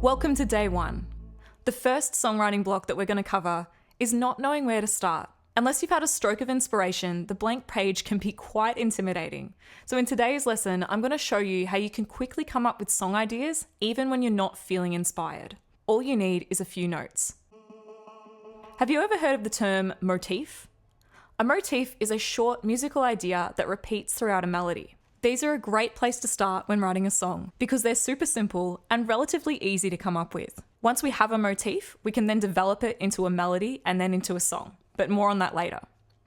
Welcome to day one. The first songwriting block that we're going to cover is not knowing where to start. Unless you've had a stroke of inspiration, the blank page can be quite intimidating. So in today's lesson, I'm going to show you how you can quickly come up with song ideas even when you're not feeling inspired. All you need is a few notes. Have you ever heard of the term motif? A motif is a short musical idea that repeats throughout a melody. These are a great place to start when writing a song because they're super simple and relatively easy to come up with. Once we have a motif, we can then develop it into a melody and then into a song, but more on that later.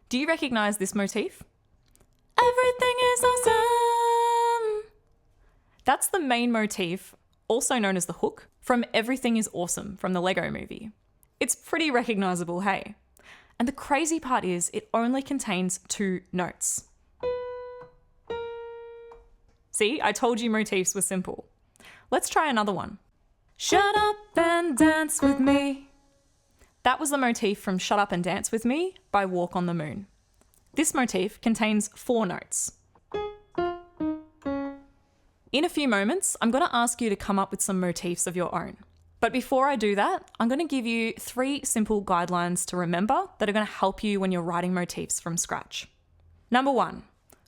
Do you recognize this motif? Everything is awesome! That's the main motif, also known as the hook, from Everything is Awesome from the Lego movie. It's pretty recognizable, hey? And the crazy part is it only contains 2 notes. See, I told you motifs were simple. Let's try another one. Shut up and dance with me. That was the motif from Shut Up and Dance With Me by Walk on the Moon. This motif contains 4 notes. In a few moments, I'm going to ask you to come up with some motifs of your own. But before I do that, I'm going to give you 3 simple guidelines to remember that are going to help you when you're writing motifs from scratch. Number 1,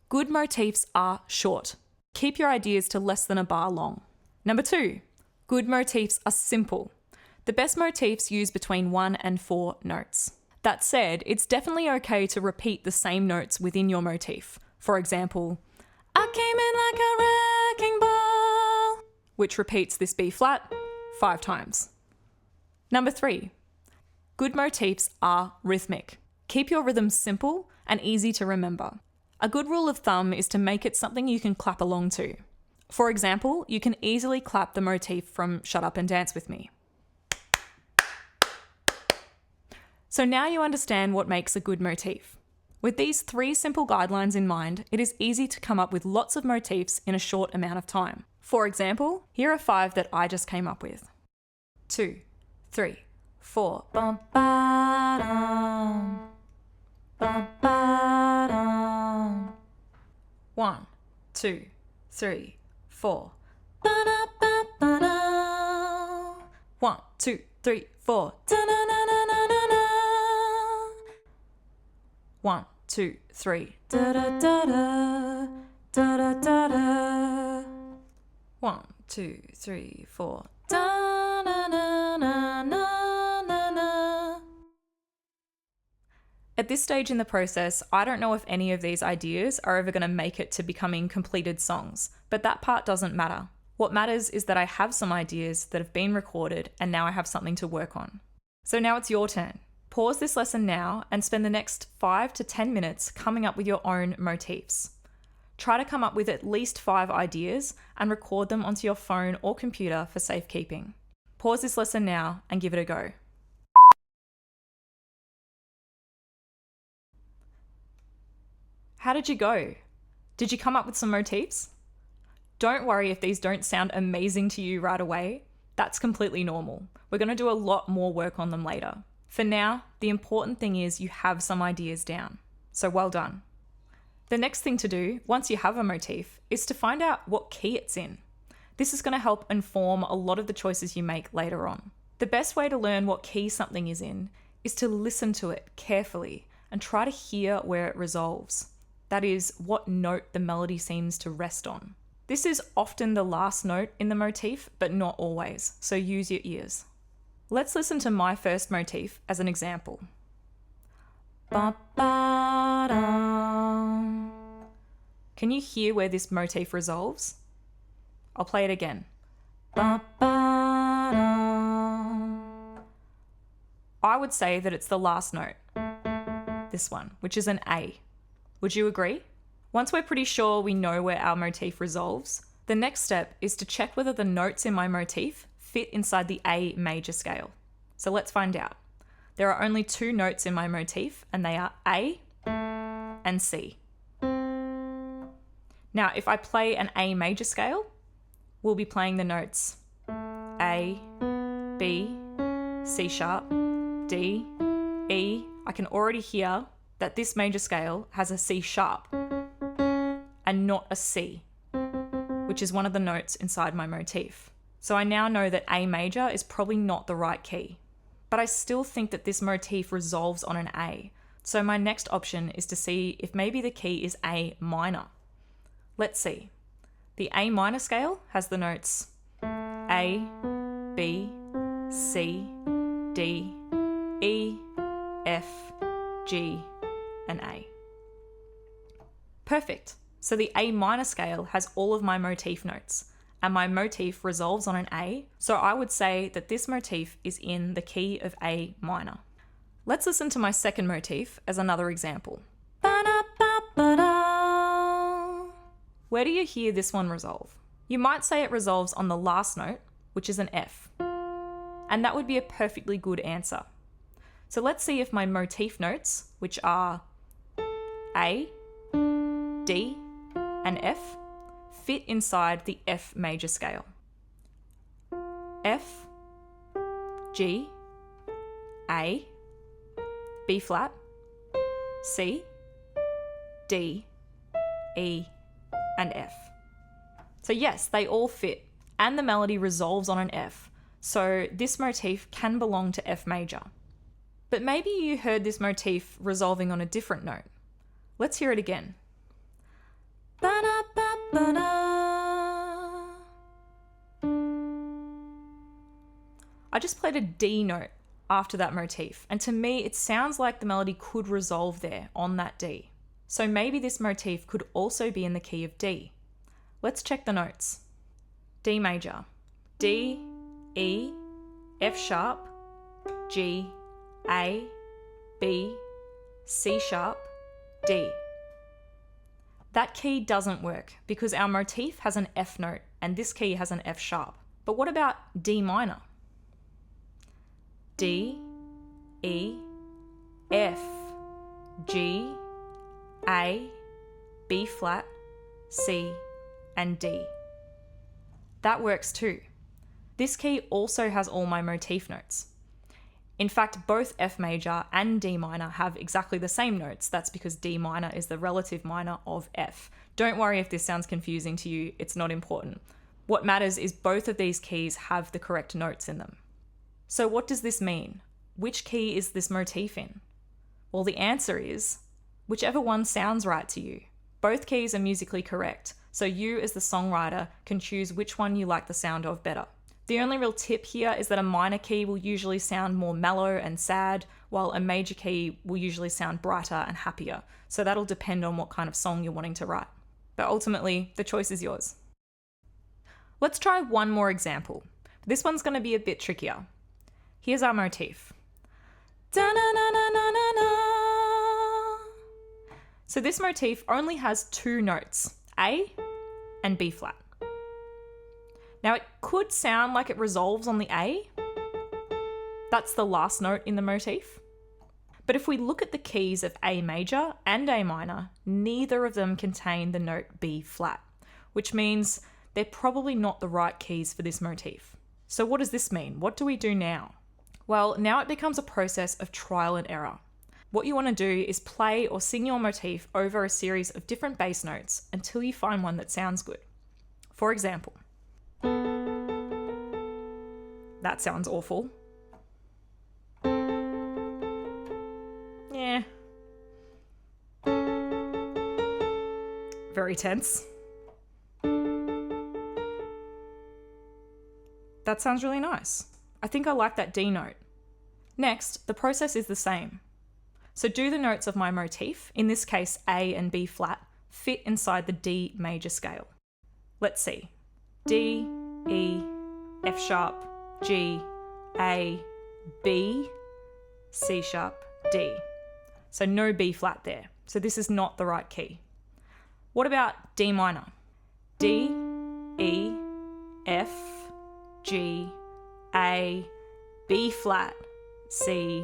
good motifs are short. Keep your ideas to less than a bar long. Number 2, good motifs are simple. The best motifs use between 1 and 4 notes. That said, it's definitely okay to repeat the same notes within your motif. For example, I came in like a wrecking ball, which repeats this B flat 5 times. Number 3, good motifs are rhythmic. Keep your rhythm simple and easy to remember. A good rule of thumb is to make it something you can clap along to. For example, you can easily clap the motif from Shut Up and Dance With Me. So now you understand what makes a good motif. With these 3 simple guidelines in mind, it is easy to come up with lots of motifs in a short amount of time. For example, here are 5 that I just came up with. 2, 3, 4. Bum, ba-dum. Bum, ba-dum. 1, 2, 3, 4. 1, 2, 3, 4. 1, 2, 3. 1, 2, 3, 4. At this stage in the process, I don't know if any of these ideas are ever going to make it to becoming completed songs, but that part doesn't matter. What matters is that I have some ideas that have been recorded and now I have something to work on. So now it's your turn. Pause this lesson now and spend the next 5 to 10 minutes coming up with your own motifs. Try to come up with at least 5 ideas and record them onto your phone or computer for safekeeping. Pause this lesson now and give it a go. How did you go? Did you come up with some motifs? Don't worry if these don't sound amazing to you right away. That's completely normal. We're going to do a lot more work on them later. For now, the important thing is you have some ideas down. So well done. The next thing to do, once you have a motif, is to find out what key it's in. This is going to help inform a lot of the choices you make later on. The best way to learn what key something is in is to listen to it carefully and try to hear where it resolves. That is, what note the melody seems to rest on. This is often the last note in the motif, but not always, so use your ears. Let's listen to my first motif as an example. Ba-ba-dum. Can you hear where this motif resolves? I'll play it again. Ba-ba-dum. I would say that it's the last note, this one, which is an A. Would you agree? Once we're pretty sure we know where our motif resolves, the next step is to check whether the notes in my motif fit inside the A major scale. So let's find out. There are only 2 notes in my motif, and they are A and C. Now, if I play an A major scale, we'll be playing the notes A, B, C sharp, D, E. I can already hear that this major scale has a C sharp and not a C, which is one of the notes inside my motif. So I now know that A major is probably not the right key. But I still think that this motif resolves on an A. So my next option is to see if maybe the key is A minor. Let's see. The A minor scale has the notes A, B, C, D, E, F, G, and A. Perfect. So the A minor scale has all of my motif notes, and my motif resolves on an A, so I would say that this motif is in the key of A minor. Let's listen to my second motif as another example. Where do you hear this one resolve? You might say it resolves on the last note, which is an F. And that would be a perfectly good answer. So let's see if my motif notes, which are A, D, and F, fit inside the F major scale. F, G, A, B flat, C, D, E, and F. So yes, they all fit, and the melody resolves on an F, so this motif can belong to F major. But maybe you heard this motif resolving on a different note. Let's hear it again. I just played a D note after that motif, and to me it sounds like the melody could resolve there on that D. So maybe this motif could also be in the key of D. Let's check the notes. D major, D, E, F sharp, G, A, B, C sharp, D. That key doesn't work because our motif has an F note and this key has an F sharp. But what about D minor? D, E, F, G, A, B flat, C, and D. That works too. This key also has all my motif notes. In fact, both F major and D minor have exactly the same notes. That's because D minor is the relative minor of F. Don't worry if this sounds confusing to you, it's not important. What matters is both of these keys have the correct notes in them. So what does this mean? Which key is this motif in? Well, the answer is whichever one sounds right to you. Both keys are musically correct, so you as the songwriter can choose which one you like the sound of better. The only real tip here is that a minor key will usually sound more mellow and sad, while a major key will usually sound brighter and happier. So that'll depend on what kind of song you're wanting to write. But ultimately, the choice is yours. Let's try one more example. This one's going to be a bit trickier. Here's our motif. So this motif only has two notes, A and B flat. Now it could sound like it resolves on the A. That's the last note in the motif. But if we look at the keys of A major and A minor, neither of them contain the note B flat, which means they're probably not the right keys for this motif. So what does this mean? What do we do now? Well, now it becomes a process of trial and error. What you want to do is play or sing your motif over a series of different bass notes until you find one that sounds good. For example, that sounds awful. Yeah. Very tense. That sounds really nice. I think I like that D note. Next, the process is the same. So do the notes of my motif, in this case A and B flat, fit inside the D major scale? Let's see. D, E, F sharp, G, A, B, C sharp, D. So no B flat there. So this is not the right key. What about D minor? D, E, F, G, A, B flat, C,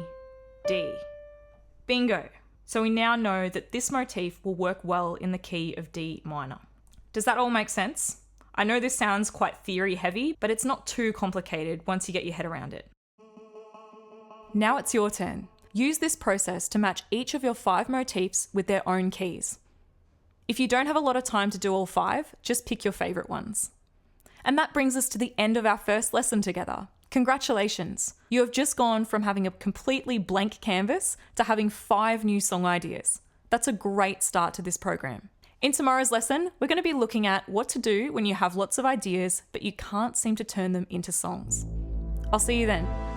D. Bingo! So we now know that this motif will work well in the key of D minor. Does that all make sense? I know this sounds quite theory heavy, but it's not too complicated once you get your head around it. Now it's your turn. Use this process to match each of your 5 motifs with their own keys. If you don't have a lot of time to do all 5, just pick your favorite ones. And that brings us to the end of our first lesson together. Congratulations! You have just gone from having a completely blank canvas to having 5 new song ideas. That's a great start to this program. In tomorrow's lesson, we're going to be looking at what to do when you have lots of ideas, but you can't seem to turn them into songs. I'll see you then.